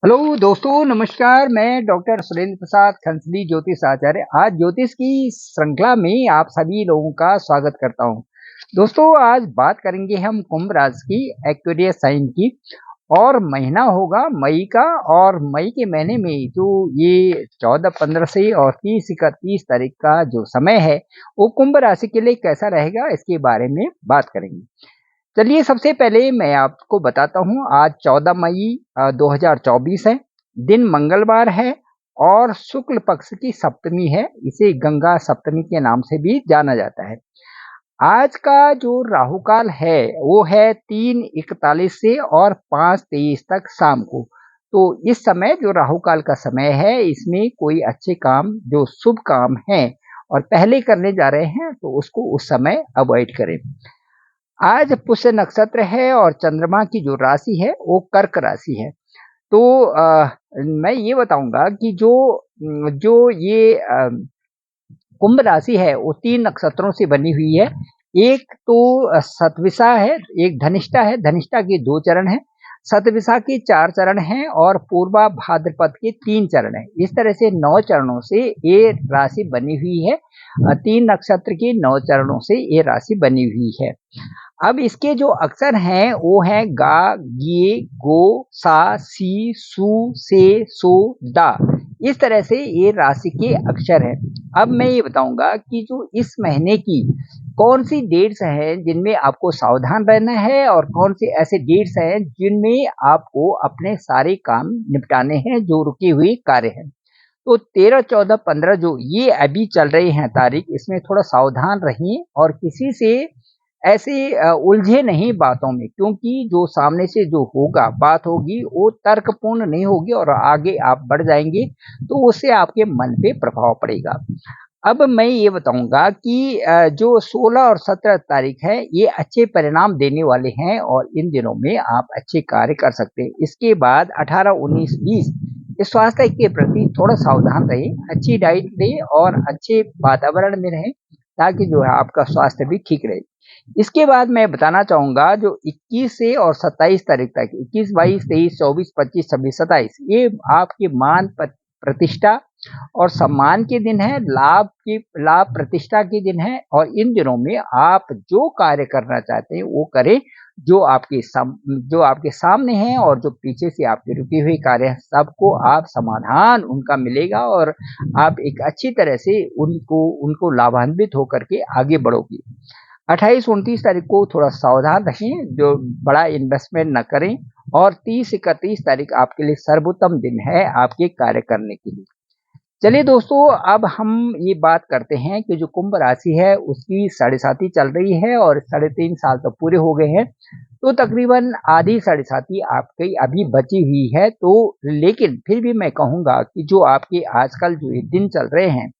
Hello दोस्तों, नमस्कार। मैं डॉक्टर सुरेंद्र प्रसाद खंसली ज्योतिष आचार्य आज ज्योतिष की श्रृंखला में आप सभी लोगों का स्वागत करता हूं। दोस्तों, आज बात करेंगे हम कुंभ राशि की, एक्वेरियस साइन की। और महीना होगा मई का। और मई के महीने में जो ये 14-15 से और 30-31 तारीख का जो समय है, वो कुंभ राशि के लिए कैसा रहेगा, इसके बारे में बात करेंगे। चलिए, सबसे पहले मैं आपको बताता हूँ। आज 14 मई 2024 है। दिन मंगलवार है और शुक्ल पक्ष की सप्तमी है। इसे गंगा सप्तमी के नाम से भी जाना जाता है। आज का जो राहु काल है वो है 3:41 से और 5:23 तक शाम को। तो इस समय जो राहु काल का समय है, इसमें कोई अच्छे काम, जो शुभ काम है और पहले करने जा रहे हैं, तो उसको उस समय अवॉइड करें। आज पुष्य नक्षत्र है और चंद्रमा की जो राशि है वो कर्क राशि है। तो मैं ये बताऊंगा कि जो जो ये कुंभ राशि है वो 3 नक्षत्रों से बनी हुई है। एक तो शतभिषा है, एक धनिष्ठा है। धनिष्ठा के 2 चरण हैं, शतभिषा के 4 चरण हैं और पूर्वा भाद्रपद के 3 चरण हैं। इस तरह से 9 चरणों से ये राशि बनी हुई है। 3 नक्षत्र के 9 चरणों से ये राशि बनी हुई है। अब इसके जो अक्षर हैं वो हैं गा, गे, गो, सा, सी, सू, से, सो, दा। इस तरह से ये राशि के अक्षर हैं। अब मैं ये बताऊंगा कि जो इस महीने की कौन सी डेट्स हैं जिनमें आपको सावधान रहना है और कौन से ऐसे डेट्स हैं जिनमें आपको अपने सारे काम निपटाने हैं, जो रुकी हुई कार्य हैं। तो 13, 14, 15 जो ये अभी चल रही हैं तारीख, इसमें थोड़ा सावधान रहिए और किसी से ऐसे उलझे नहीं बातों में, क्योंकि जो सामने से जो होगा बात होगी वो तर्कपूर्ण नहीं होगी और आगे आप बढ़ जाएंगे, तो उससे आपके मन पे प्रभाव पड़ेगा। अब मैं ये बताऊंगा कि जो 16 और 17 तारीख है, ये अच्छे परिणाम देने वाले हैं और इन दिनों में आप अच्छे कार्य कर सकते हैं। इसके बाद 18, 19, 20 इस स्वास्थ्य के प्रति थोड़ा सावधान रहिए, अच्छी डाइट लें और अच्छे वातावरण में रहें, ताकि जो है आपका स्वास्थ्य भी ठीक रहे। इसके बाद मैं बताना चाहूँगा, जो 21 से और 27 तारीख तक, 21, 22, 23, 24, 25, 26, 27, ये आपके मान प्रतिष्ठा और सम्मान के दिन है, लाभ प्रतिष्ठा के दिन है। और इन दिनों में आप जो कार्य करना चाहते हैं वो करें, जो आपके सामने है और जो पीछे से आपके रुके हुए कार्य हैं, सबको आप समाधान उनका मिलेगा और आप एक अच्छी तरह से उनको लाभान्वित होकर के आगे बढ़ोगे। 28-29 तारीख को थोड़ा सावधान रहें, जो बड़ा इन्वेस्टमेंट न करें। और 30-31 तारीख आपके लिए सर्वोत्तम दिन है आपके कार्य करने के लिए। चलिए दोस्तों, अब हम ये बात करते हैं कि जो कुंभ राशि है उसकी साढ़े साती चल रही है और 3.5 साल तो पूरे हो गए हैं। तो तकरीबन आधी साढ़े साती आपकी अभी बची हुई है। तो लेकिन फिर भी मैं कहूँगा कि जो आपके आजकल जो ये दिन चल रहे हैं,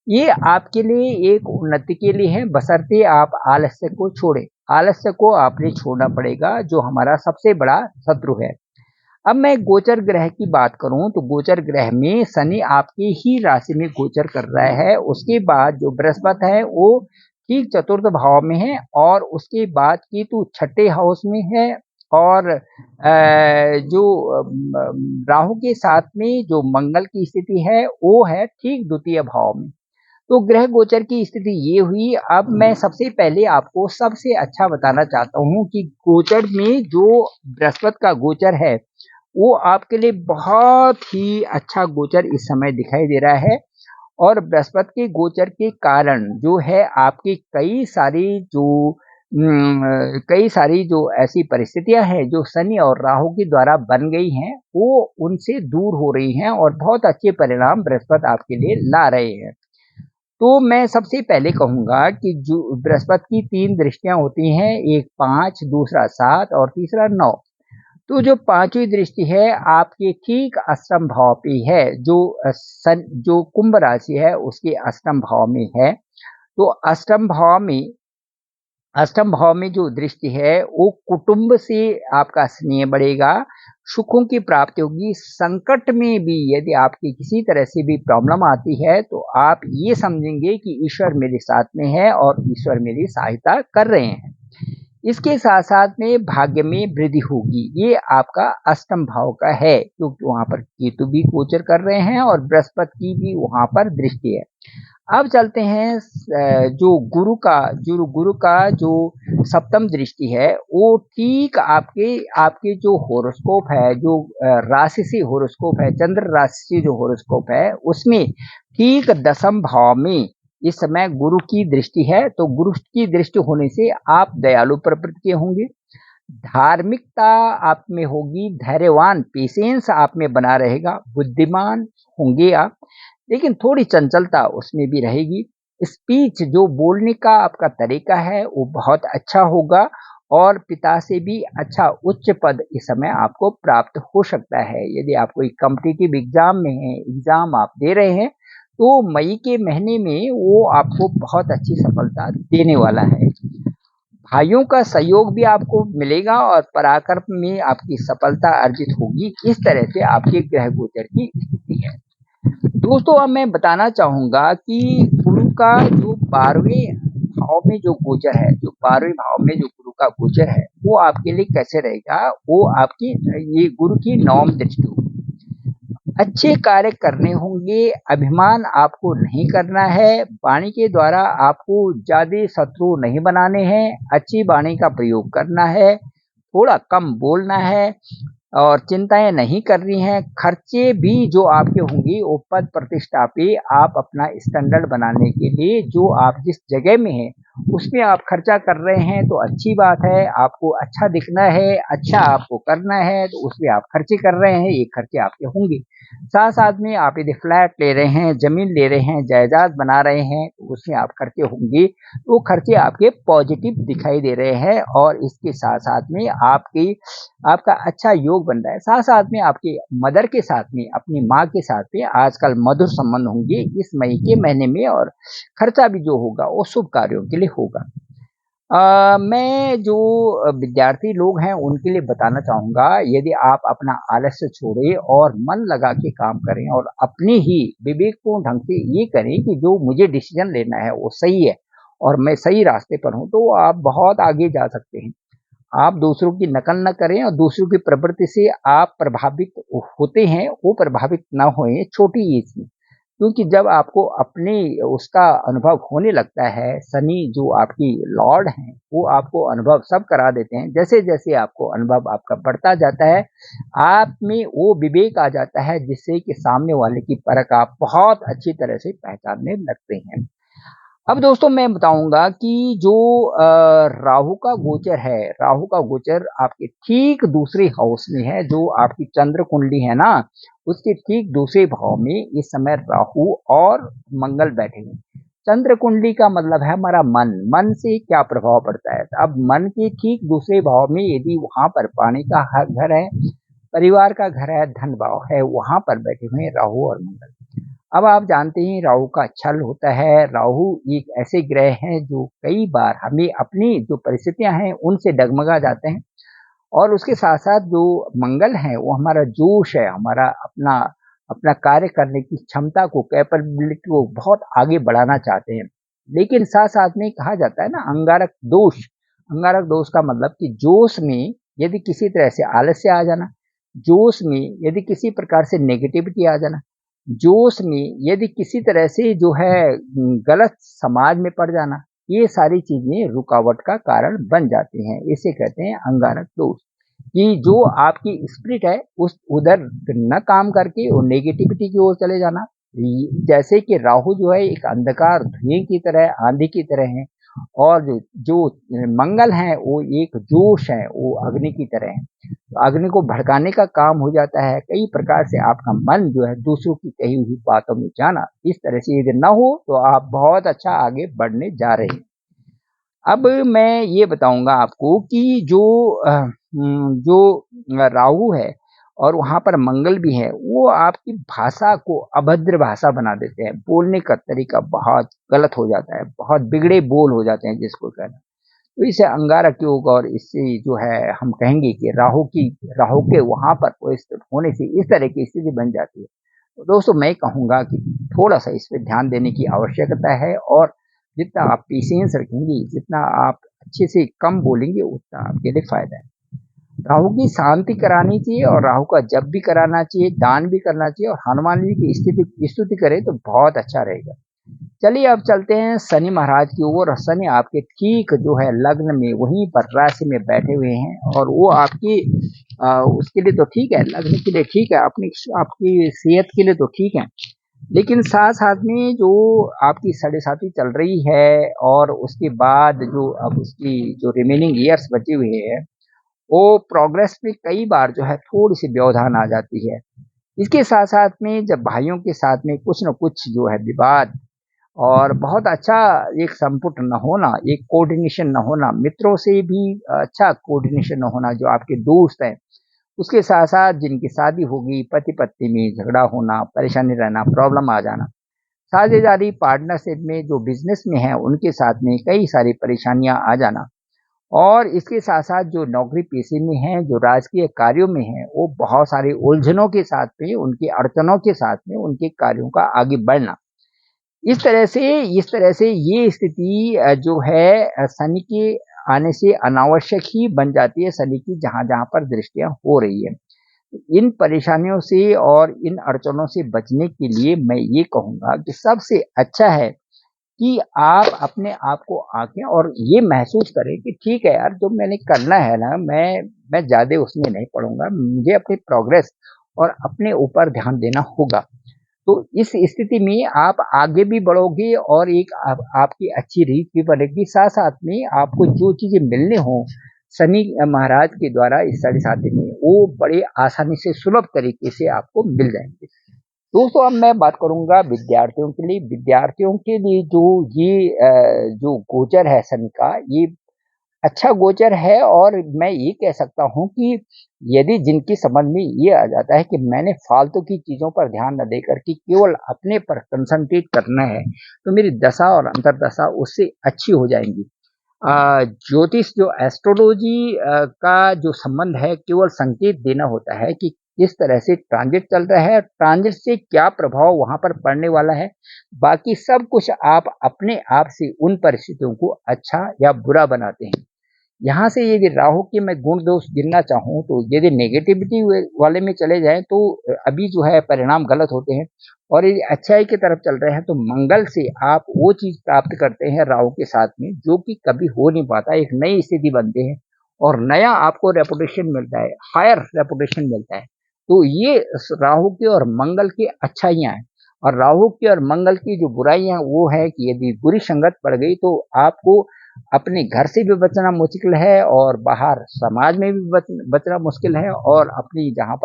ये आपके लिए एक उन्नति के लिए है, बशर्ते आप आलस्य को छोड़ें। आलस्य को आपने छोड़ना पड़ेगा, जो हमारा सबसे बड़ा शत्रु है। अब मैं गोचर ग्रह की बात करूं तो गोचर ग्रह में शनि आपकी ही राशि में गोचर कर रहा है। उसके बाद जो बृहस्पति है वो ठीक चतुर्थ भाव में है और उसके बाद केतु छठे हाउस में है। और जो राहु के साथ में जो मंगल की स्थिति है वो है ठीक द्वितीय भाव में। तो ग्रह गोचर की स्थिति ये हुई। अब मैं सबसे पहले आपको सबसे अच्छा बताना चाहता हूँ कि गोचर में जो बृहस्पति का गोचर है वो आपके लिए बहुत ही अच्छा गोचर इस समय दिखाई दे रहा है। और बृहस्पति के गोचर के कारण जो है आपकी कई सारी जो ऐसी परिस्थितियां हैं जो शनि और राहु के द्वारा बन गई हैं, वो उनसे दूर हो रही हैं और बहुत अच्छे परिणाम बृहस्पति आपके लिए ला रहे हैं। तो मैं सबसे पहले कहूँगा कि जो बृहस्पति की 3 दृष्टियाँ होती हैं, एक 5, दूसरा 7 और तीसरा 9। तो जो 5वीं दृष्टि है आपके ठीक अष्टम भाव पे है, जो कुंभ राशि है उसके अष्टम भाव में है। तो अष्टम भाव में जो दृष्टि है वो कुटुंब से आपका स्नेह बढ़ेगा, सुखों की प्राप्ति होगी। संकट में भी यदि आपकी किसी तरह से भी प्रॉब्लम आती है तो आप ये समझेंगे कि ईश्वर मेरे साथ में है और ईश्वर मेरी सहायता कर रहे हैं। इसके साथ-साथ में भाग्य में वृद्धि होगी। ये आपका अष्टम भाव का है, क्योंकि वहाँ पर केतु भी गोचर कर रहे हैं और बृहस्पति की भी वहाँ पर दृष्टि है। अब चलते हैं जो गुरु का जो सप्तम दृष्टि है, वो ठीक आपके आपके जो हॉरोस्कोप है, जो राशि से हॉरोस्कोप है, चंद्र राशि से जो हॉरोस्कोप है, उसमें ठीक दसम भाव में इस समय गुरु की दृष्टि है। तो गुरु की दृष्टि होने से आप दयालु प्रवृत्ति के होंगे, धार्मिकता आप में होगी, धैर्यवान पेशेंस आप में बना रहेगा, बुद्धिमान होंगे आप, लेकिन थोड़ी चंचलता उसमें भी रहेगी। स्पीच जो बोलने का आपका तरीका है वो बहुत अच्छा होगा और पिता से भी अच्छा उच्च पद इस समय आपको प्राप्त हो सकता है। यदि आप कोई कॉम्पिटिटिव एग्जाम में हैं, एग्जाम आप दे रहे हैं, तो मई के महीने में वो आपको बहुत अच्छी सफलता देने वाला है। भाइयों का सहयोग भी आपको मिलेगा और पराक्रम में आपकी सफलता अर्जित होगी। इस तरह से आपके ग्रह गोचर की स्थिति है। दोस्तों, अब मैं बताना चाहूँगा कि गुरु का जो 12वें भाव में जो गोचर है, जो 12वें भाव में जो गुरु का गोचर है, वो आपके लिए कैसे रहेगा? वो आपकी ये गुरु की नवम दृष्टि होगी। अच्छे कार्य करने होंगे, अभिमान आपको नहीं करना है, वाणी के द्वारा आपको ज़्यादा शत्रु नहीं बनाने हैं, अच्छी वाणी का प्रयोग करना है, थोड़ा कम बोलना है और चिंताएँ नहीं करनी हैं। खर्चे भी जो आपके होंगी वो पद प्रतिष्ठा पे आप अपना स्टैंडर्ड बनाने के लिए जो आप जिस जगह में हैं, उसमें आप खर्चा कर रहे हैं तो अच्छी बात है। आपको अच्छा दिखना है, अच्छा आपको करना है तो उसमें आप खर्चे कर रहे हैं, ये खर्चे आपके होंगे। साथ-साथ में आप यदि फ्लैट ले रहे हैं, ज़मीन ले रहे हैं, जायदाद बना रहे हैं, तो उसमें आप खर्चे होंगे। वो खर्चे आपके पॉजिटिव दिखाई दे रहे हैं और इसके साथ-साथ में आपका अच्छा योग बन रहा है। साथ-साथ में आपके मदर के साथ में, अपनी माँ के साथ में आजकल मधुर संबंध होंगे इस मई के महीने में और खर्चा भी जो होगा वो शुभ कार्यों के लिए होगा। मैं जो विद्यार्थी लोग हैं उनके लिए बताना चाहूँगा, यदि आप अपना आलस्य छोड़ें और मन लगा के काम करें और अपने ही विवेकपूर्ण ढंग से ये करें कि जो मुझे डिसीज़न लेना है वो सही है और मैं सही रास्ते पर हूँ, तो आप बहुत आगे जा सकते हैं। आप दूसरों की नकल ना करें और दूसरों की प्रवृत्ति से आप प्रभावित होते हैं, वो प्रभावित ना होएँ छोटी एज में। क्योंकि जब आपको अपने उसका अनुभव होने लगता है, शनि जो आपकी लॉर्ड हैं, वो आपको अनुभव सब करा देते हैं। जैसे-जैसे आपको अनुभव आपका बढ़ता जाता है, आप में वो विवेक आ जाता है जिससे कि सामने वाले की परख आप बहुत अच्छी तरह से पहचानने लगते हैं। अब दोस्तों मैं बताऊँगा कि जो राहु का गोचर है, राहु का गोचर आपके ठीक दूसरे हाउस में है, जो आपकी चंद्र कुंडली है ना, उसके ठीक दूसरे भाव में इस समय राहु और मंगल बैठे हैं। चंद्र कुंडली का मतलब है हमारा मन, मन से क्या प्रभाव पड़ता है। अब मन के ठीक दूसरे भाव में यदि वहाँ पर पानी का घर है, परिवार का घर है, धन भाव है, वहाँ पर बैठे हुए हैं राहु और मंगल। अब आप जानते हैं राहु का छल होता है। राहु एक ऐसे ग्रह हैं जो कई बार हमें अपनी जो परिस्थितियां हैं उनसे डगमगा जाते हैं और उसके साथ साथ जो मंगल है वो हमारा जोश है, हमारा अपना अपना कार्य करने की क्षमता को, कैपेबिलिटी को बहुत आगे बढ़ाना चाहते हैं। लेकिन साथ साथ में कहा जाता है ना, अंगारक दोष। अंगारक दोष का मतलब कि जोश में यदि किसी तरह से आलस्य आ जाना, जोश में यदि किसी प्रकार से नेगेटिविटी आ जाना, जोश में यदि किसी तरह से जो है गलत समाज में पड़ जाना, ये सारी चीजें रुकावट का कारण बन जाती हैं। इसे कहते हैं अंगारक दोष। कि जो आपकी स्पिरिट है उस उधर न काम करके वो नेगेटिविटी की ओर चले जाना। जैसे कि राहु जो है एक अंधकार धुएं की तरह, आंधी की तरह है और जो जो मंगल है वो एक जोश है, वो अग्नि की तरह है। तो अग्नि को भड़काने का काम हो जाता है। कई प्रकार से आपका मन जो है दूसरों की कही हुई बातों में जाना, इस तरह से यदि ना हो तो आप बहुत अच्छा आगे बढ़ने जा रहे हैं। अब मैं ये बताऊँगा आपको कि जो राहु है और वहाँ पर मंगल भी है, वो आपकी भाषा को अभद्र भाषा बना देते हैं। बोलने का तरीका बहुत गलत हो जाता है, बहुत बिगड़े बोल हो जाते हैं जिसको कहना। तो इसे अंगारक योग और इससे जो है हम कहेंगे कि राहु के वहाँ पर स्थित होने से इस तरह की स्थिति बन जाती है। तो दोस्तों मैं कहूँगा कि थोड़ा-सा इस पे ध्यान देने की आवश्यकता है और जितना आप पेशेंस रखेंगी, जितना आप अच्छे से कम बोलेंगे उतना आपके लिए फायदा है। राहु की शांति करानी चाहिए और राहु का जप भी कराना चाहिए, दान भी करना चाहिए और हनुमान जी की स्तुति करें तो बहुत अच्छा रहेगा। चलिए अब चलते हैं शनि महाराज की ओर। शनि आपके ठीक जो है लग्न में वहीं पर राशि में बैठे हुए हैं और वो आपकी उसके लिए तो ठीक है, लग्न के लिए ठीक है, अपनी आपकी सेहत के लिए तो ठीक है, लेकिन साथ साथ में जो आपकी साढ़े साथी चल रही है और उसके बाद जो अब उसकी जो रिमेनिंग ईयर्स बचे हुए हैं वो प्रोग्रेस में कई बार जो है थोड़ी सी व्यवधान आ जाती है। इसके साथ साथ में जब भाइयों के साथ में कुछ न कुछ जो है विवाद और बहुत अच्छा एक संपुट न होना, एक कोऑर्डिनेशन न होना, मित्रों से भी अच्छा कोऑर्डिनेशन न होना, जो आपके दोस्त हैं उसके साथ साथ जिनकी शादी होगी, पति पत्नी में झगड़ा होना, परेशानी रहना, प्रॉब्लम आ जाना, साझेदारी पार्टनरशिप में जो बिजनेस में है उनके साथ में कई सारी परेशानियां आ जाना और इसके साथ साथ जो नौकरी पेशे में हैं, जो राजकीय कार्यों में हैं, वो बहुत सारे उलझनों के साथ में, उनकी अड़चनों के साथ में उनके कार्यों का आगे बढ़ना। इस तरह से ये स्थिति जो है शनि के आने से अनावश्यक ही बन जाती है, शनि की जहाँ-जहाँ पर दृष्टियाँ हो रही है। इन परेशानियों से और इन अड़चनों से बचने के लिए मैं ये कहूँगा कि सबसे अच्छा है कि आप अपने आप को आँकें और ये महसूस करें कि ठीक है यार, जो मैंने करना है ना, मैं ज़्यादा उसमें नहीं पड़ूँगा, मुझे अपनी प्रोग्रेस और अपने ऊपर ध्यान देना होगा। तो इस स्थिति में आप आगे भी बढ़ोगे और एक आपकी अच्छी रीत भी बनेगी, साथ-साथ में आपको जो चीज़ें मिलने हों शनि महाराज के द्वारा इस साढ़े साथी में, वो बड़े आसानी से सुलभ तरीके से आपको मिल जाएँगे। दोस्तों अब मैं बात करूँगा विद्यार्थियों के लिए। विद्यार्थियों के लिए जो ये जो गोचर है शनि का, ये अच्छा गोचर है और मैं ये कह सकता हूँ कि यदि जिनकी समझ में ये आ जाता है कि मैंने फालतू की चीज़ों पर ध्यान न देकर के केवल अपने पर कंसंट्रेट करना है, तो मेरी दशा और अंतर्दशा उससे अच्छी हो जाएँगी। ज्योतिष जो एस्ट्रोलॉजी का जो संबंध है केवल संकेत देना होता है कि किस तरह से ट्रांजिट चल रहा है, ट्रांजिट से क्या प्रभाव वहाँ पर पड़ने वाला है। बाकी सब कुछ आप अपने आप से उन परिस्थितियों को अच्छा या बुरा बनाते हैं। यहाँ से यदि राहु के मैं गुण दोष गिनना चाहूँ तो यदि नेगेटिविटी वाले में चले जाएँ तो अभी जो है परिणाम गलत होते हैं और यदि अच्छाई की तरफ चल रहे हैं तो मंगल से आप वो चीज़ प्राप्त करते हैं राहु के साथ में जो कि कभी हो नहीं पाता, एक नई स्थिति बनते हैं और नया आपको रेपुटेशन मिलता है, हायर रेपुटेशन मिलता है। तो ये राहु के और मंगल की अच्छाइयाँ हैं और राहु की और मंगल की जो बुराइयाँ वो है कि यदि बुरी संगत पड़ गई तो आपको अपने घर से भी बचना मुश्किल है और बाहर समाज में भी बचना मुश्किल है और अपनी जहाँ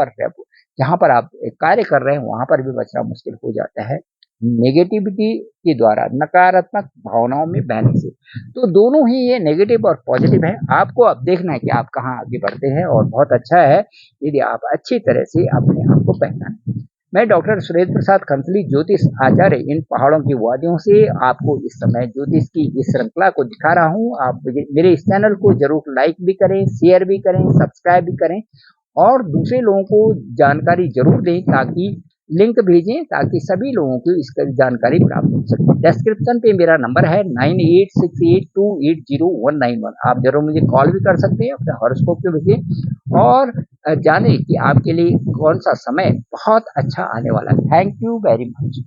पर आप कार्य कर रहे हैं वहाँ पर भी बचना मुश्किल हो जाता है नेगेटिविटी के द्वारा, नकारात्मक भावनाओं में बहने से। तो दोनों ही ये नेगेटिव और पॉजिटिव है, आपको अब देखना है कि आप कहाँ आगे बढ़ते हैं और बहुत अच्छा है यदि आप अच्छी तरह से अपने आप को पहचानें। मैं डॉक्टर सुरेंद्र प्रसाद खंसली ज्योतिष आचार्य इन पहाड़ों की वादियों से आपको इस समय ज्योतिष की इस श्रृंखला को दिखा रहा हूँ। आप मेरे इस चैनल को जरूर लाइक भी करें, शेयर भी करें, सब्सक्राइब भी करें और दूसरे लोगों को जानकारी जरूर दें, ताकि लिंक भेजें ताकि सभी लोगों को इसकी जानकारी प्राप्त हो सके। डिस्क्रिप्शन पे मेरा नंबर है 9868280191। आप जरूर मुझे कॉल भी कर सकते हैं अपने हॉरोस्कोप के वजह और जाने कि आपके लिए कौन सा समय बहुत अच्छा आने वाला है। Thank you very much.